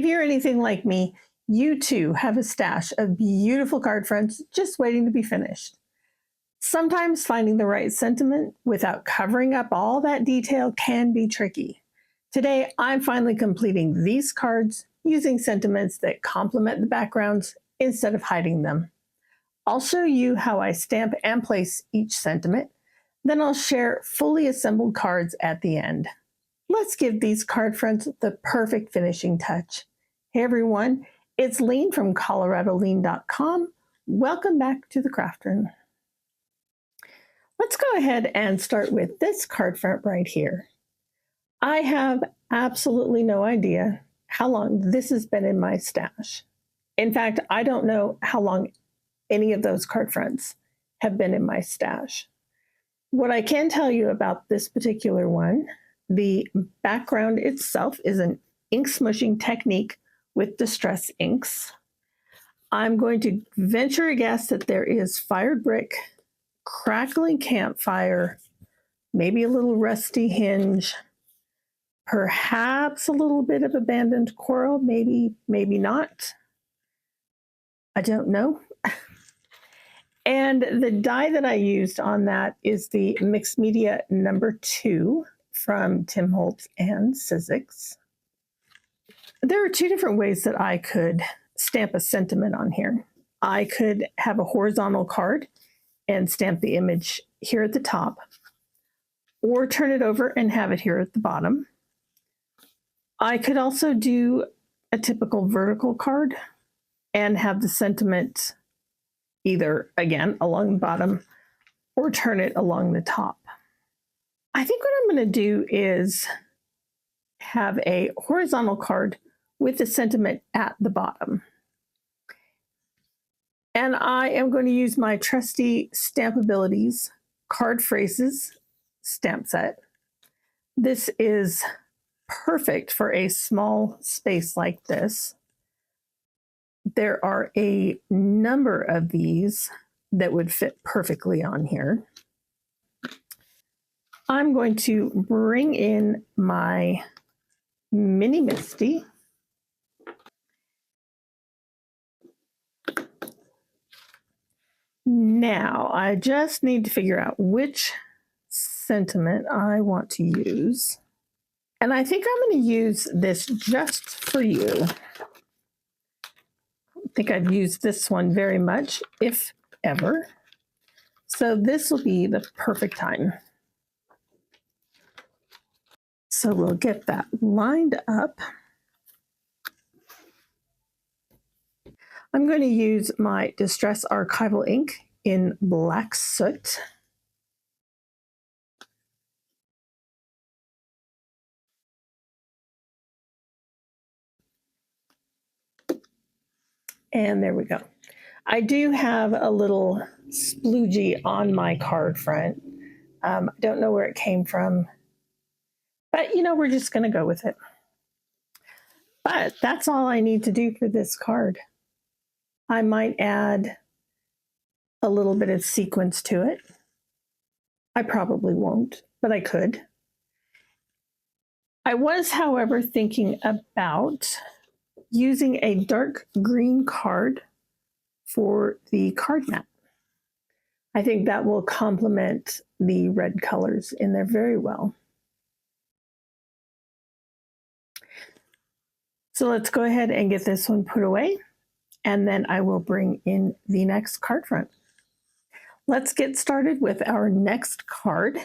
If you're anything like me, you too have a stash of beautiful card fronts just waiting to be finished. Sometimes finding the right sentiment without covering up all that detail can be tricky. Today, I'm finally completing these cards using sentiments that complement the backgrounds instead of hiding them. I'll show you how I stamp and place each sentiment, then I'll share fully assembled cards at the end. Let's give these card fronts the perfect finishing touch. Hey everyone, it's Lean from ColoradoLean.com. Welcome back to the craft room. Let's go ahead and start with this card front right here. I have absolutely no idea how long this has been in my stash. In fact, I don't know how long any of those card fronts have been in my stash. What I can tell you about this particular one, the background itself is an ink smushing technique with distress inks. I'm going to venture a guess that there is fired brick, crackling campfire, maybe a little rusty hinge, perhaps a little bit of abandoned coral, maybe not. I don't know. And the die that I used on that is the Mixed Media number 2 from Tim Holtz and Sizzix. There are two different ways that I could stamp a sentiment on here. I could have a horizontal card and stamp the image here at the top, or turn it over and have it here at the bottom. I could also do a typical vertical card and have the sentiment either, again, along the bottom or turn it along the top. I think what I'm going to do is have a horizontal card with the sentiment at the bottom. And I am going to use my trusty Stampabilities Card Phrases stamp set. This is perfect for a small space like this. There are a number of these that would fit perfectly on here. I'm going to bring in my Mini Misty. Now, I just need to figure out which sentiment I want to use. And I think I'm going to use this Just For You. I think I've used this one very much, if ever. So this will be the perfect time. So we'll get that lined up. I'm going to use my Distress Archival Ink in Black Soot. And there we go. I do have a little sploogey on my card front. I don't know where it came from, but you know, we're just going to go with it. But that's all I need to do for this card. I might add a little bit of sequence to it. I probably won't, but I could. I was, however, thinking about using a dark green card for the card mat. I think that will complement the red colors in there very well. So let's go ahead and get this one put away, and then I will bring in the next card front. Let's get started with our next card.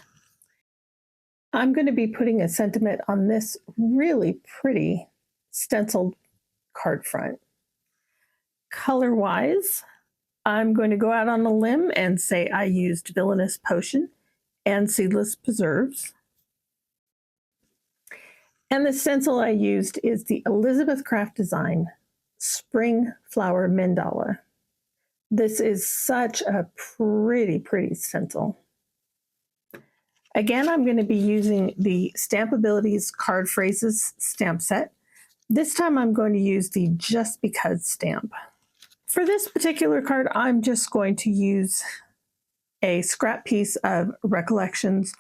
I'm going to be putting a sentiment on this really pretty stenciled card front. Color-wise, I'm going to go out on a limb and say I used Villainous Potion and Seedless Preserves. And the stencil I used is the Elizabeth Craft Design Spring Flower Mandala. This is such a pretty stencil. Again, I'm going to be using the Stampabilities Card Phrases stamp set. This time I'm going to use the Just Because stamp. For this particular card, I'm just going to use a scrap piece of Recollections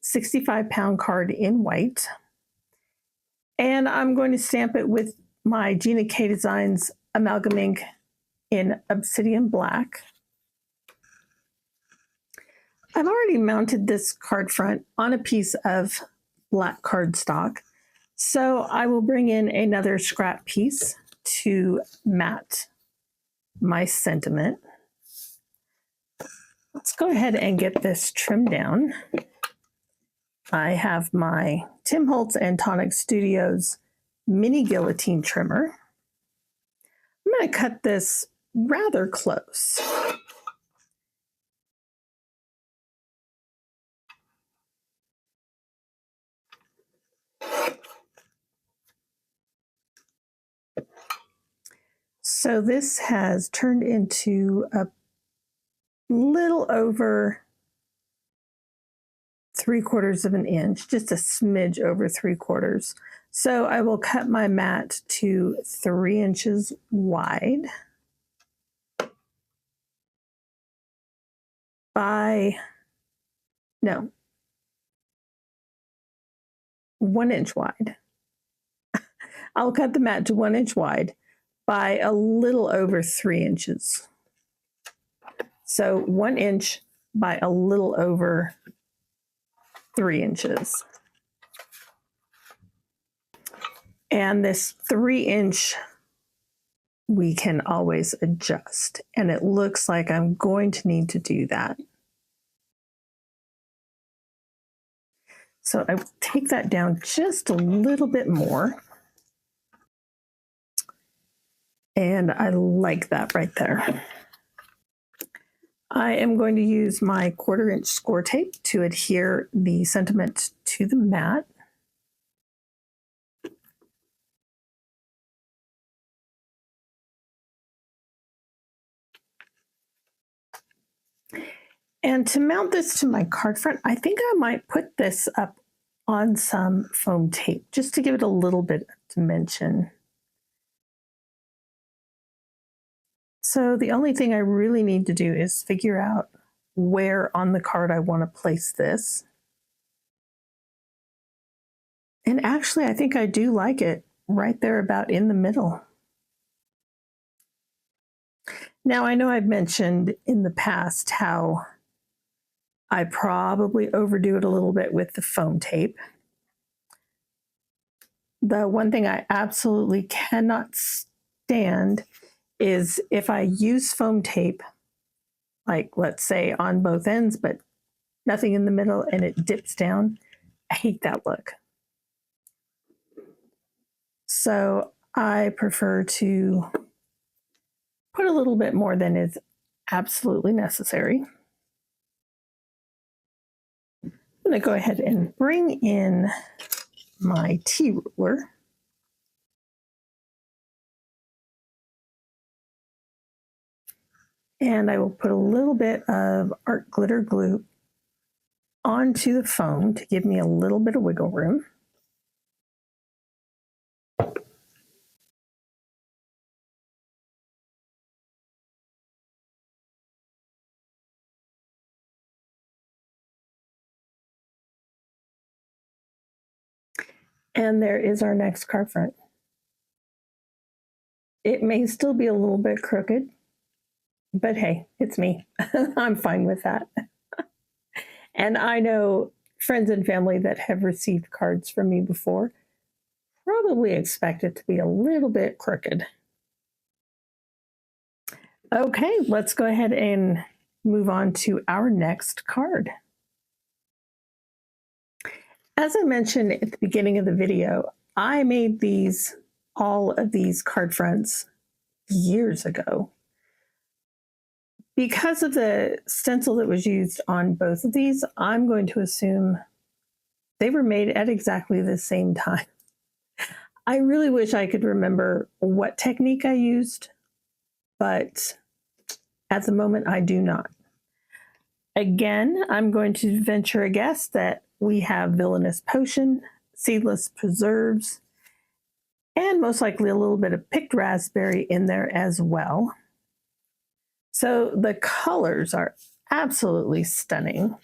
65-pound card in white. And I'm going to stamp it with my Gina K Designs amalgam ink in Obsidian Black. I've already mounted this card front on a piece of black cardstock, so I will bring in another scrap piece to mat my sentiment. Let's go ahead and get this trimmed down. I have my Tim Holtz and Tonic Studios mini guillotine trimmer. I'm going to cut this rather close. So this has turned into a little over 3/4 of an inch, just a smidge over 3/4. So I will cut my mat to 3 inches wide by, no, 1 inch wide. I'll cut the mat to 1 inch wide by a little over 3 inches. So 1 inch by a little over 3 inches. And this 3-inch we can always adjust. And it looks like I'm going to need to do that. So I will take that down just a little bit more. And I like that right there. I am going to use my 1/4 inch score tape to adhere the sentiment to the mat. And to mount this to my card front, I think I might put this up on some foam tape just to give it a little bit of dimension. So the only thing I really need to do is figure out where on the card I want to place this. And actually, I think I do like it right there about in the middle. Now, I know I've mentioned in the past how I probably overdo it a little bit with the foam tape. The one thing I absolutely cannot stand is if I use foam tape, like let's say on both ends, but nothing in the middle and it dips down. I hate that look. So I prefer to put a little bit more than is absolutely necessary. I'm going to go ahead and bring in my T-ruler. And I will put a little bit of art glitter glue onto the foam to give me a little bit of wiggle room. And there is our next card front. It may still be a little bit crooked, but hey, it's me. I'm fine with that. And I know friends and family that have received cards from me before probably expect it to be a little bit crooked. Okay, let's go ahead and move on to our next card. As I mentioned at the beginning of the video, I made all of these card fronts years ago. Because of the stencil that was used on both of these, I'm going to assume they were made at exactly the same time. I really wish I could remember what technique I used, but at the moment I do not. Again, I'm going to venture a guess that we have Villainous Potion, Seedless Preserves, and most likely a little bit of picked raspberry in there as well. So the colors are absolutely stunning.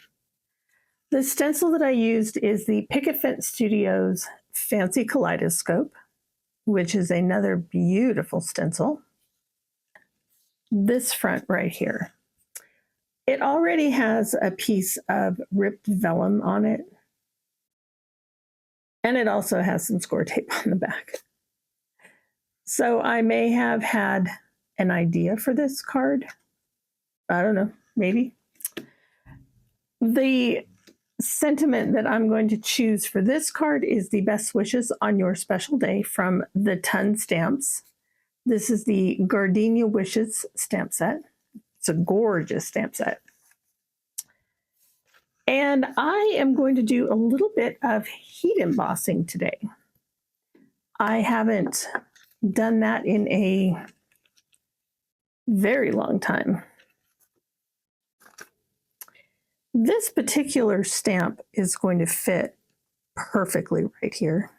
The stencil that I used is the Picket Fence Studios Fancy Kaleidoscope. which is another beautiful stencil. This front right here, it already has a piece of ripped vellum on it, and it also has some score tape on the back. So I may have had an idea for this card. I don't know, maybe. The sentiment that I'm going to choose for this card is the best wishes on your special day from the Ton Stamps. This is the Gardenia Wishes stamp set. It's a gorgeous stamp set. And I am going to do a little bit of heat embossing today. I haven't done that in a very long time. This particular stamp is going to fit perfectly right here.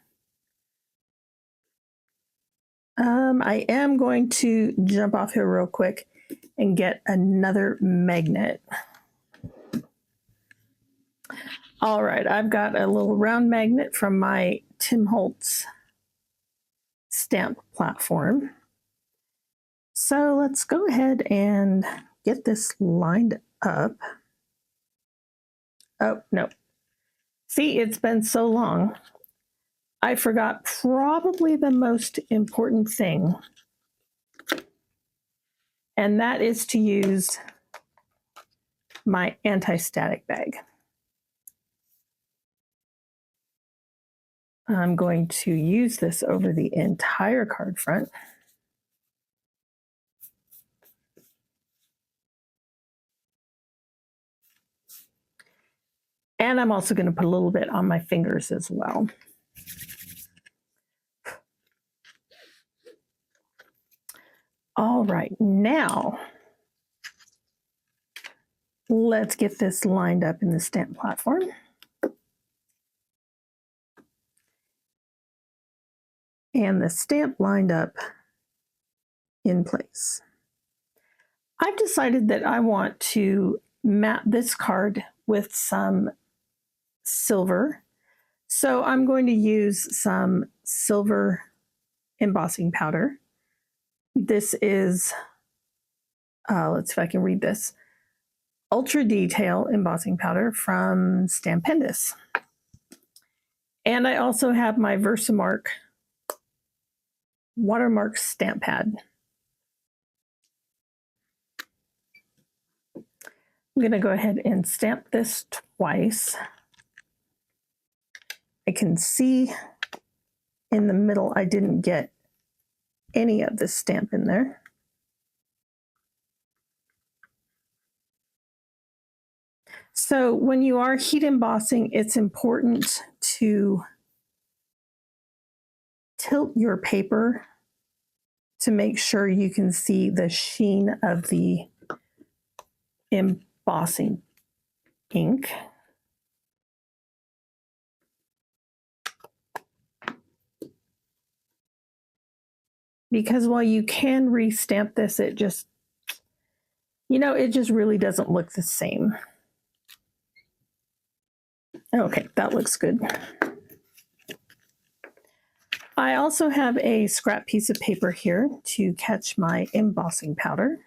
I am going to jump off here real quick and get another magnet. All right, I've got a little round magnet from my Tim Holtz stamp platform. So let's go ahead and get this lined up. Oh, no. See, it's been so long. I forgot probably the most important thing, and that is to use my anti-static bag. I'm going to use this over the entire card front. And I'm also going to put a little bit on my fingers as well. All right, now let's get this lined up in the stamp platform. And the stamp lined up in place. I've decided that I want to mat this card with some silver. So I'm going to use some silver embossing powder. This is, let's see if I can read this, Ultra Detail embossing powder from Stampendous. And I also have my VersaMark Watermark stamp pad. I'm going to go ahead and stamp this twice. I can see in the middle I didn't get any of the stamp in there. So when you are heat embossing, it's important to tilt your paper to make sure you can see the sheen of the embossing ink. Because while you can restamp this, it just, it just really doesn't look the same. Okay, that looks good. I also have a scrap piece of paper here to catch my embossing powder.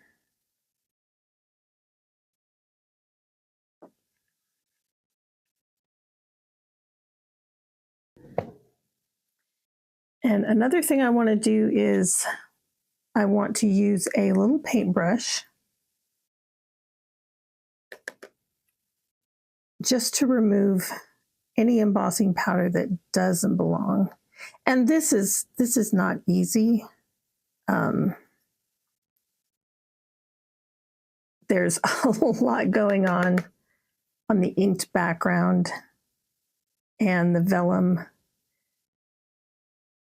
And another thing I want to do is I want to use a little paintbrush just to remove any embossing powder that doesn't belong. And this is not easy. There's a lot going on the inked background, and the vellum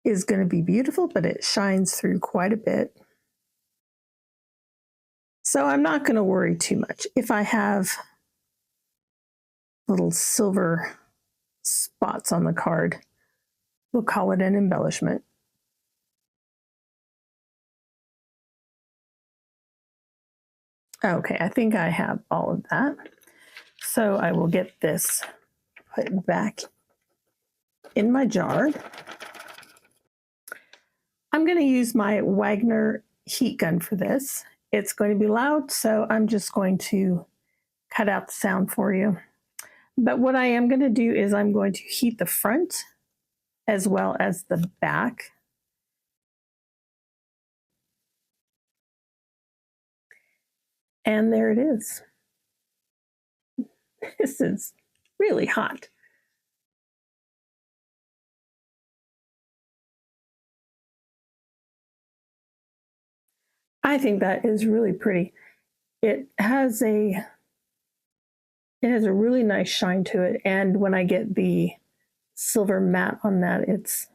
is going to be beautiful, but it shines through quite a bit. So I'm not going to worry too much. If I have little silver spots on the card, we'll call it an embellishment. Okay, I think I have all of that. So I will get this put back in my jar. I'm going to use my Wagner heat gun for this. It's going to be loud, so I'm just going to cut out the sound for you. But what I am going to do is I'm going to heat the front as well as the back. And there it is. This is really hot. I think that is really pretty. It has a really nice shine to it, and when I get the silver matte on that, it's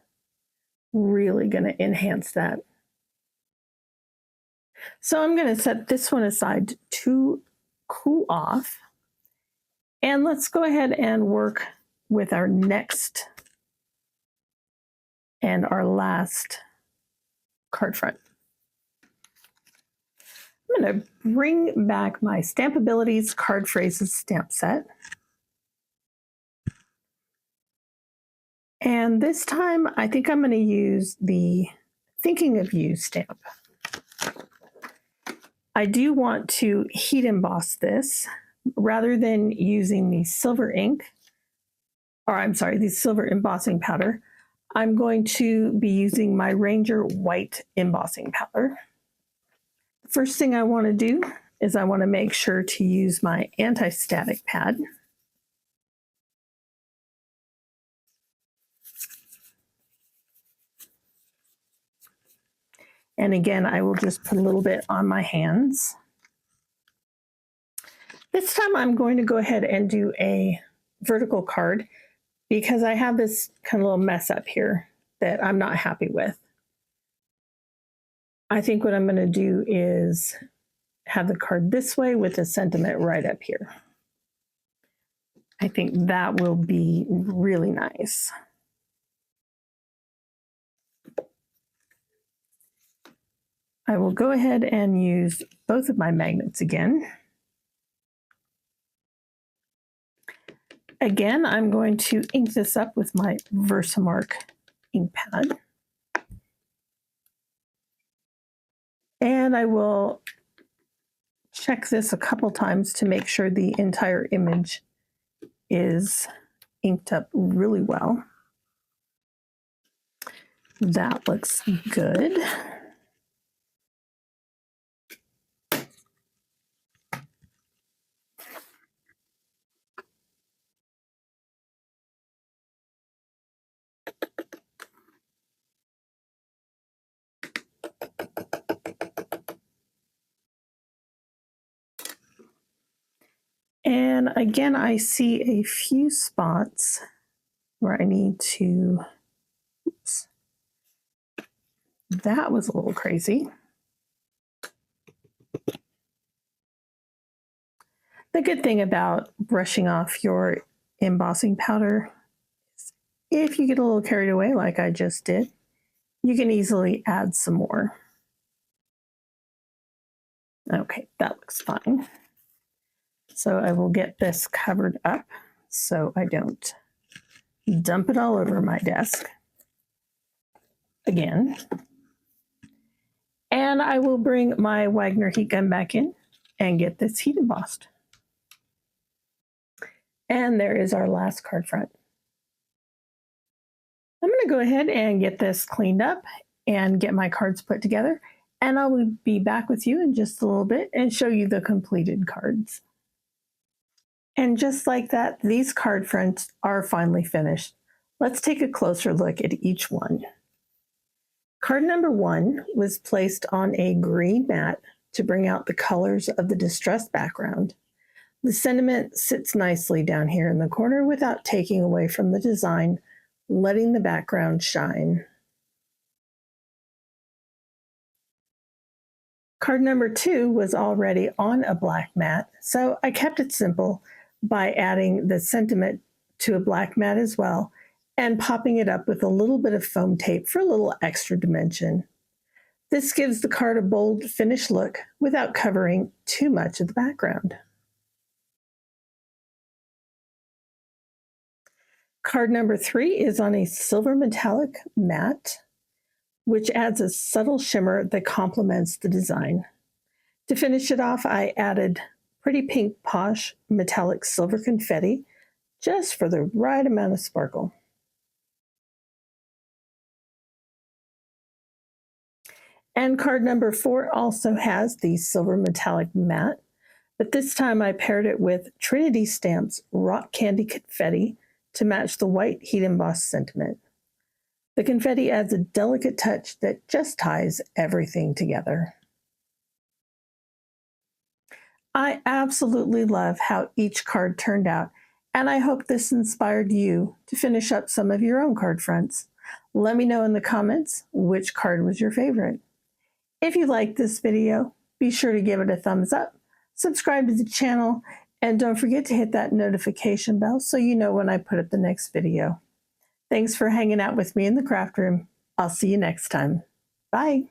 really going to enhance that. So I'm going to set this one aside to cool off, and let's go ahead and work with our next and our last card front. I'm going to bring back my Stampabilities Card Phrases stamp set. And this time, I think I'm going to use the Thinking of You stamp. I do want to heat emboss this rather than using the silver ink, or I'm sorry, the silver embossing powder. I'm going to be using my Ranger white embossing powder. The first thing I want to do is I want to make sure to use my anti-static pad. And again, I will just put a little bit on my hands. This time I'm going to go ahead and do a vertical card because I have this kind of little mess up here that I'm not happy with. I think what I'm going to do is have the card this way with the sentiment right up here. I think that will be really nice. I will go ahead and use both of my magnets again. Again, I'm going to ink this up with my VersaMark ink pad. And I will check this a couple times to make sure the entire image is inked up really well. That looks good. And again, I see a few spots where I need to, oops, that was a little crazy. The good thing about brushing off your embossing powder is if you get a little carried away like I just did, you can easily add some more. Okay, that looks fine. So I will get this covered up so I don't dump it all over my desk again. And I will bring my Wagner heat gun back in and get this heat embossed. And there is our last card front. I'm going to go ahead and get this cleaned up and get my cards put together. And I will be back with you in just a little bit and show you the completed cards. And just like that, these card fronts are finally finished. Let's take a closer look at each one. Card number 1 was placed on a green mat to bring out the colors of the distressed background. The sentiment sits nicely down here in the corner without taking away from the design, letting the background shine. Card number 2 was already on a black mat, so I kept it simple by adding the sentiment to a black mat as well and popping it up with a little bit of foam tape for a little extra dimension. This gives the card a bold, finished look without covering too much of the background. Card number 3 is on a silver metallic mat which adds a subtle shimmer that complements the design. To finish it off, I added pretty pink Posh metallic silver confetti just for the right amount of sparkle. And card number 4 also has the silver metallic matte, but this time I paired it with Trinity Stamps Rock Candy Confetti to match the white heat embossed sentiment. The confetti adds a delicate touch that just ties everything together. I absolutely love how each card turned out, and I hope this inspired you to finish up some of your own card fronts. Let me know in the comments which card was your favorite. If you liked this video, be sure to give it a thumbs up, subscribe to the channel, and don't forget to hit that notification bell so you know when I put up the next video. Thanks for hanging out with me in the craft room. I'll see you next time. Bye.